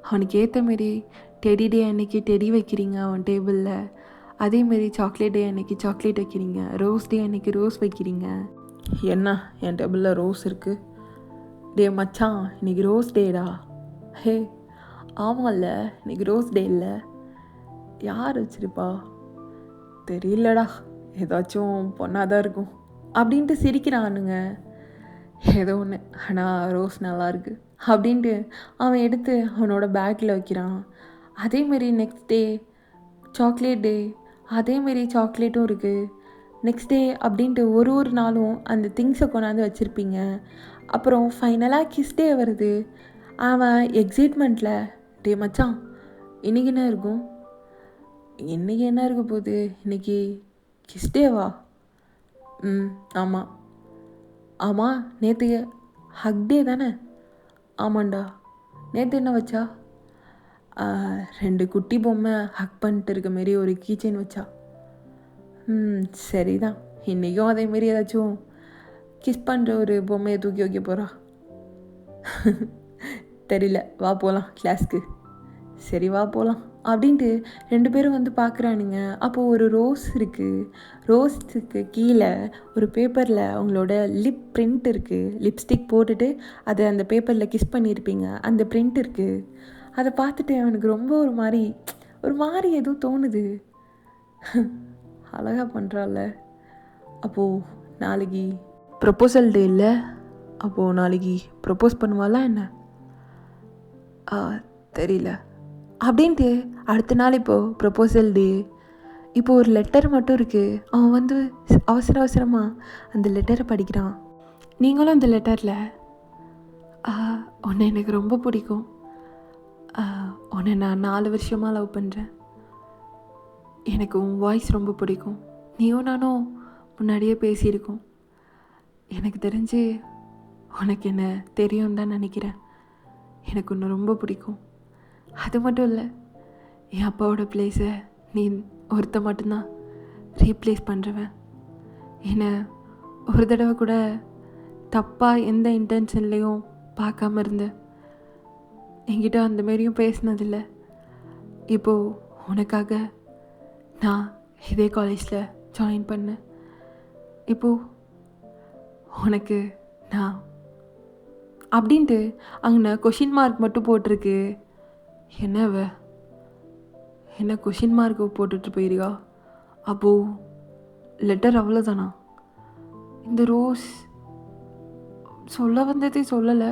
அவனுக்கு ஏற்ற மாரி டெடி டே அன்றைக்கி டெடி வைக்கிறீங்க அவன் டேபிளில். அதேமாரி சாக்லேட் டே அன்றைக்கி சாக்லேட் வைக்கிறீங்க, ரோஸ் டே அன்றைக்கி ரோஸ் வைக்கிறீங்க. என்ன என் டேபிளில் ரோஸ் இருக்குது? டே மச்சான், இன்றைக்கி ரோஸ் டேடா. ஆமாம்ல, இன்றைக்கி ரோஸ் டே இல்லை. யார் வச்சிருப்பா தெரியலடா, ஏதாச்சும் பொண்ணாக தான் இருக்கும் அப்படின்ட்டு சிரிக்கிறானுங்க. ஏதோ ஒன்று, ஆனால் ரோஸ் நல்லாயிருக்கு அப்படின்ட்டு அவன் எடுத்து அவனோட பேக்கில் வைக்கிறான். அதேமாரி நெக்ஸ்ட் டே சாக்லேட் டே, அதேமாரி சாக்லேட்டும் இருக்குது. நெக்ஸ்ட் டே அப்படின்ட்டு ஒரு நாளும் அந்த திங்ஸை கொண்டாந்து வச்சுருப்பீங்க. அப்புறம் ஃபைனலாக கிஸ் டே வருது. அவன் எக்ஸைட்மெண்ட்டில், டே மச்சான் இன்றைக்கி என்ன இருக்கும்? இன்றைக்கி என்ன இருக்க போகுது? இன்றைக்கி கிஸ் டேவா? ஆமாம் நேற்று ஹக் டே தானே? ஆமாண்டா. நேற்று என்ன வச்சா? 2 குட்டி பொம்மை ஹக் பண்ணிட்டு இருக்க மாரி ஒரு கீச்செயின் வச்சா. சரிதான், இன்றைக்கும் அதேமாரி ஏதாச்சும் கிஸ் பண்ணுற ஒரு பொம்மையை தூக்கி வைக்க போகிறா. தெரியல, வா போகலாம் கிளாஸ்க்கு. சரி வா போகலாம் அப்படின்ட்டு 2 பேரும் வந்து பார்க்குறானுங்க. அப்போது ஒரு ரோஸ் இருக்குது. ரோஸுக்கு கீழே ஒரு பேப்பரில் அவங்களோட லிப் பிரிண்ட் இருக்குது. லிப்ஸ்டிக் போட்டுட்டு அதை அந்த பேப்பரில் கிஸ் பண்ணியிருப்பீங்க, அந்த பிரிண்ட் இருக்குது. அதை பார்த்துட்டு அவனுக்கு ரொம்ப ஒரு மாதிரி எதுவும் தோணுது. அழகாக பண்ணுறாள்ல. அப்போது நாளைக்கு ப்ரப்போசல் டே இல்லை, அப்போது நாளைக்கு ப்ரப்போஸ் பண்ணுவாளா என்ன? தெரியல அப்படின்ட்டு அடுத்த நாள் இப்போது ப்ரப்போசல் டே. இப்போது ஒரு லெட்டர் மட்டும் இருக்குது. அவன் வந்து அவசரமாக அந்த லெட்டரை படிக்கிறான். நீங்களும் அந்த லெட்டரில், உன்னை எனக்கு ரொம்ப பிடிக்கும், உன்னை நான் 4 வருஷமாக லவ் பண்ணுறேன், எனக்கு உன் வாய்ஸ் ரொம்ப பிடிக்கும், நீயும் நானும் முன்னாடியே பேசியிருக்கோம், எனக்கு தெரிஞ்சு உனக்கு என்ன தெரியும் தான் நினைக்கிறேன், எனக்கு உன்னை ரொம்ப பிடிக்கும், அது மட்டும் இல்லை என் அப்பாவோட பிளேஸை நீ ஒருத்த மட்டும்தான் ரீப்ளேஸ் பண்ணுறவன், என்னை ஒரு தடவை கூட தப்பாக எந்த இன்டென்ஷன்லேயும் பார்க்காம இருந்த, என்கிட்ட அந்தமாரியும் பேசினதில்லை. இப்போது உனக்காக நான் இதே காலேஜில் ஜாயின் பண்ணேன். இப்போது உனக்கு நான் அப்படின்ட்டு அங்கே கொஷின் மார்க் மட்டும் போட்டிருக்கு. என்னவ என்ன கொஷின் மார்க் போட்டுட்டு போயிருக்கா? அப்போது லெட்டர் அவ்வளோதானா? இந்த ரோஸ் சொல்ல வந்ததே சொல்லலை.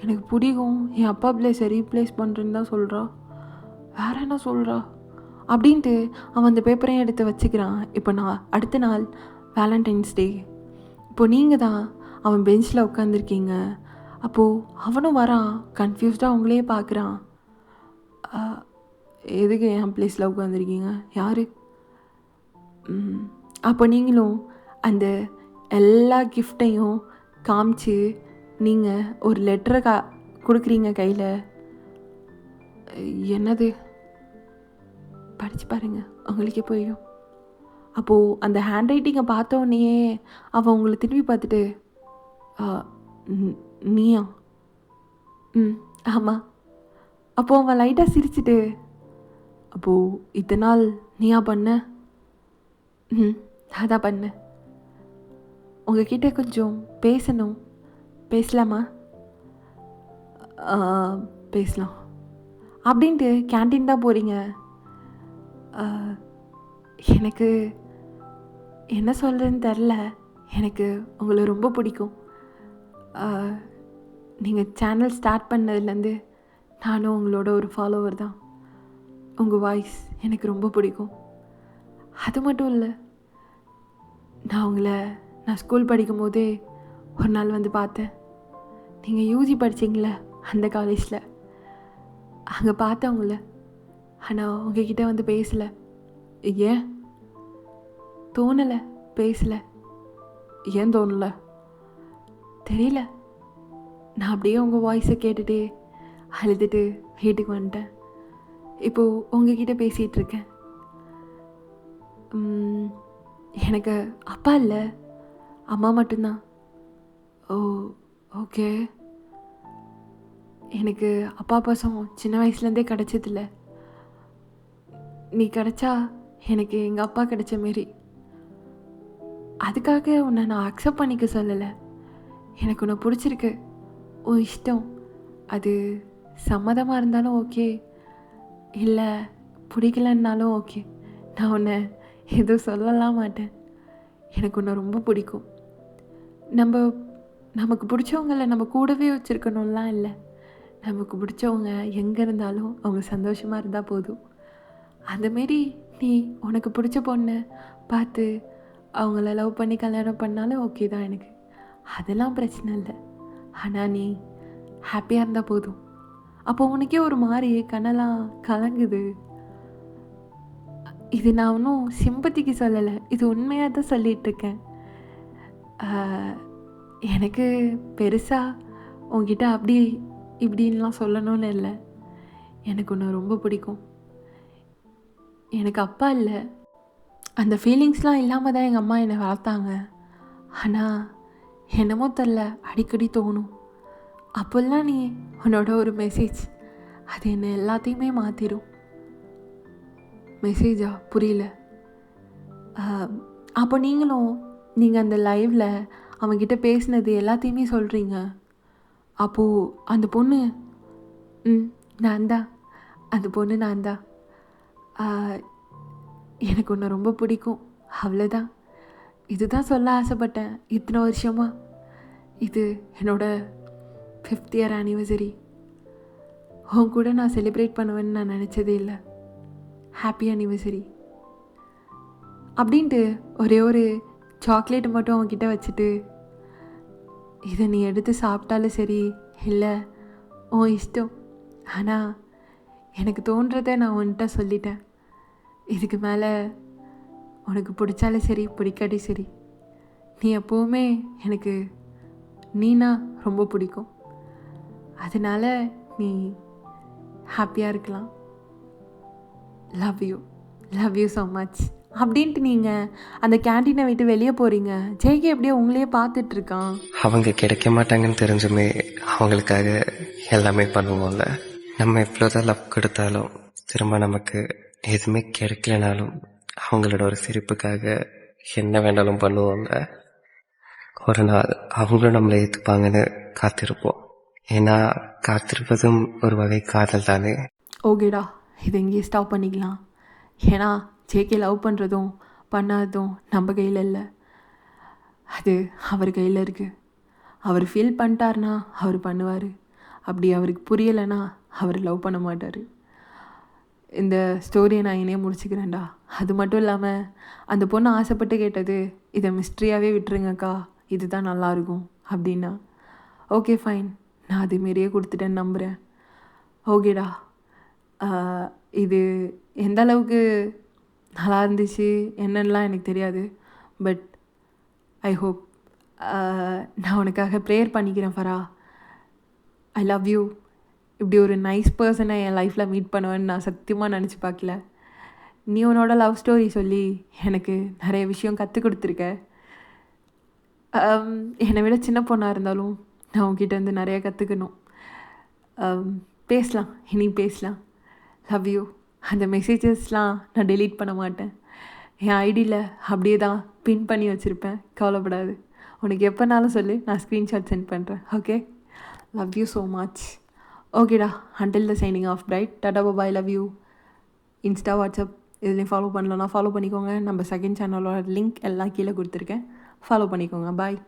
எனக்கு பிடிக்கும், என் அப்பா பிளேஸை ரீப்ளேஸ் பண்ணுறேன்னு தான் சொல்கிறா. வேற என்ன சொல்கிறா அப்படின்ட்டு அவன் அந்த பேப்பரையும் எடுத்து வச்சுக்கிறான். இப்போ நான் அடுத்த நாள் வேலண்டைன்ஸ் டே. இப்போ நீங்கள் தான் அவன் பெஞ்சில் உட்காந்துருக்கீங்க. அப்போது அவனும் வரான், கன்ஃபியூஸ்டாக அவங்களே பார்க்குறான். எதுக்கு என் பிளேஸில் உட்காந்துருக்கீங்க? யார்? அப்போ நீங்களும் அந்த எல்லா கிஃப்டையும் காமிச்சு நீங்கள் ஒரு லெட்டரை கொடுக்குறீங்க கையில். என்னது? படித்து பாருங்க, உங்களுக்கே புரியும். அப்போது அந்த ஹேண்ட் ரைட்டிங்கை பார்த்தோன்னே அவன் உங்களை திரும்பி பார்த்துட்டு, நீயா? ஆமாம். அப்போது அவன் லைட்டாக சிரிச்சிட்டு, அப்போது இத்தனை நாள் நீயா பண்ண? அதான் பண்ண. உங்ககிட்ட கொஞ்சம் பேசணும், பேசலாமா? பேசலாம் அப்படின்ட்டு கேன்டீன் தான் போகிறீங்க. எனக்கு என்ன சொல்கிறேன்னு தெரில. எனக்கு உங்களை ரொம்ப பிடிக்கும். நீங்கள் சேனல் ஸ்டார்ட் பண்ணதுலேருந்து நானும் உங்களோட ஒரு ஃபாலோவர் தான். உங்கள் வாய்ஸ் எனக்கு ரொம்ப பிடிக்கும். அது மட்டும் இல்லை, நான் ஸ்கூல் படிக்கும் போதே ஒரு நாள் வந்து பார்த்தேன். நீங்கள் யூஜி படிச்சிங்களே அந்த காலேஜில், அங்கே பார்த்தவங்கள. ஆனால் உங்ககிட்ட வந்து பேசலை. ஏன்? தோணலை, பேசலை. ஏன் தோணலை தெரியல. நான் அப்படியே உங்கள் வாய்ஸை கேட்டுகிட்டே அழுதுட்டு வீட்டுக்கு வந்துட்டேன். இப்போது உங்ககிட்ட பேசிகிட்டு இருக்கேன். எனக்கு அப்பா இல்லை, அம்மா மட்டும்தான். ஓ, ஓகே. எனக்கு அப்பா பாசம் சின்ன வயசுலேருந்தே கிடச்சதில்ல. நீ கிடச்சா எனக்கு எங்கள் அப்பா கிடைச்ச மாரி. அதுக்காக உன்னை நான் அக்செப்ட் பண்ணிக்க சொல்லலை. எனக்கு உன்னை பிடிச்சிருக்கு, உன் இஷ்டம். அது சம்மதமாக இருந்தாலும் ஓகே, இல்லை பிடிக்கலன்னாலும் ஓகே. நான் உன்னை எதுவும் சொல்லலாம் மாட்டேன். எனக்கு உன்னை ரொம்ப பிடிக்கும். நமக்கு பிடிச்சவங்கள நம்ம கூடவே வச்சுருக்கணும்லாம் இல்லை. நமக்கு பிடிச்சவங்க எங்கே இருந்தாலும் அவங்க சந்தோஷமாக இருந்தால் போதும். அந்தமாரி நீ உனக்கு பிடிச்ச பொண்ணை பார்த்து அவங்கள லவ் பண்ணி கல்யாணம் பண்ணாலும் ஓகே தான் எனக்கு. அதெல்லாம் பிரச்சனை இல்லை. ஆனால் நீ ஹாப்பியாக இருந்தால் போதும். அப்போ உனக்கே ஒரு மாதிரி கண்ணெல்லாம் கலங்குது. இது நான் ஒன்றும் சிம்பத்திக்கு சொல்லலை, இது உண்மையாக தான் சொல்லிகிட்ருக்கேன். எனக்கு பெருசாக உங்ககிட்ட அப்படி இப்படின்லாம் சொல்லணும்னு இல்லை. எனக்கு ஒன்று ரொம்ப பிடிக்கும். எனக்கு அப்பா இல்லை, அந்த ஃபீலிங்ஸ்லாம் இல்லாமல் தான் எங்கள் அம்மா என்னை வளர்த்தாங்க. ஆனால் என்னமோ தெரில, அடிக்கடி தோணும். அப்போல்லாம் நீ உன்னோட ஒரு மெசேஜ், அது என்னை எல்லாத்தையுமே மாற்றிடும். மெசேஜா? புரியல. அப்போ நீங்கள் அந்த லைவில் அவன்கிட்ட பேசினது எல்லாத்தையுமே சொல்கிறீங்க. அப்போது அந்த பொண்ணு நான் தான், அந்த பொண்ணு நான் தான். எனக்கு ஒன்று ரொம்ப பிடிக்கும், அவ்வளோதான். இதுதான் சொல்ல ஆசைப்பட்டேன் இத்தனை வருஷமாக. இது என்னோடய 5th year anniversary. உன் கூட நான் செலிப்ரேட் பண்ணுவேன்னு நான் நினச்சதே இல்லை. ஹாப்பி அனிவர்சரி அப்படின்ட்டு ஒரே ஒரு சாக்லேட் மட்டும் அவன்கிட்ட வச்சுட்டு, இதை நீ எடுத்து சாப்பிட்டாலும் சரி, இல்லை உன் இஷ்டம். ஆனால் எனக்கு தோன்றதை நான் உன்கிட்ட சொல்லிட்டேன். இதுக்கு மேலே உனக்கு பிடிச்சாலும் சரி, பிடிக்காட்டி சரி, நீ எப்போவுமே எனக்கு நீனா ரொம்ப பிடிக்கும். அதனால் நீ ஹாப்பியாக இருக்கலாம். லவ் யூ ஸோ மச் அப்படின்ட்டு நீங்கள் அந்த கேன்டீனை விட்டு வெளியே போகிறீங்க. ஜெய்கே எப்படியோ உங்களையே பார்த்துட்ருக்கான். அவங்க கிடைக்க மாட்டாங்கன்னு தெரிஞ்சுமே அவங்களுக்காக எல்லாமே பண்ணுவோம்ல. நம்ம எவ்வளோதான் லவ் கொடுத்தாலும் திரும்ப நமக்கு எதுவுமே கிடைக்கலனாலும் அவங்களோட ஒரு சிரிப்புக்காக என்ன வேண்டாலும் பண்ணுவோம்ல. ஒரு நாள் அவங்களும் நம்மளை ஏற்றுப்பாங்கன்னு காத்திருப்போம். ஏன்னா காத்திருப்பதும் ஒரு வகை காதல் தானே. ஓகேடா, இதை இங்கேயே ஸ்டாப் பண்ணிக்கலாம். ஏன்னா ஜேகே லவ் பண்ணுறதும் பண்ணாததும் நம்ம கையில் இல்லை, அது அவர் கையில் இருக்குது. அவர் ஃபீல் பண்ணிட்டார்னா அவர் பண்ணுவார், அப்படி அவருக்கு புரியலைன்னா அவர் லவ் பண்ண மாட்டார். இந்த ஸ்டோரியை நான் என்னையே முடிச்சுக்கிறேன்டா. அது மட்டும் இல்லாமல் அந்த பொண்ணு ஆசைப்பட்டு கேட்டது, இதை மிஸ்ட்ரியாகவே விட்டுருங்கக்கா, இதுதான் நல்லாயிருக்கும் அப்படின்னா. ஓகே ஃபைன், நான் அதுமாரியே கொடுத்துட்டேன்னு நம்புகிறேன். ஓகேடா, இது எந்த அளவுக்கு நல்லா இருந்துச்சு என்னன்னெலாம் எனக்கு தெரியாது, பட் ஐ ஹோப். நான் உனக்காக ப்ரேயர் பண்ணிக்கிறேன் ஃபரா. I love you. இப்படி ஒரு நைஸ் பர்சனை என் லைஃப்பில் மீட் பண்ணுவேன்னு நான் சத்தியமாக நினச்சி பார்க்கல. நீ உன்னோட லவ் ஸ்டோரி சொல்லி எனக்கு நிறைய விஷயம் கற்றுக் கொடுத்துருக்க. என்னை விட சின்ன பொண்ணாக இருந்தாலும் நான் உன்கிட்ட நிறைய கற்றுக்கணும். பேசலாம், இனி பேசலாம். Love you. அந்த மெசேஜஸ்லாம் நான் டெலீட் பண்ண மாட்டேன், என் ஐடியில் அப்படியே தான் பின் பண்ணி வச்சுருப்பேன். கவலைப்படாது, உனக்கு எப்போனாலும் சொல்லு, நான் ஸ்க்ரீன்ஷாட் சென்ட் பண்ணுறேன். Okay, love you so much. ஓகேடா, until the shining off bright. Tata bye, love you. Insta, WhatsApp இதுலேயும் ஃபாலோ பண்ணலன்னா ஃபாலோ பண்ணிக்கோங்க. நம்ம செகண்ட் சேனலோட லிங்க் எல்லாம் கீழே கொடுத்துருக்கேன், ஃபாலோ பண்ணிக்கோங்க. பாய்.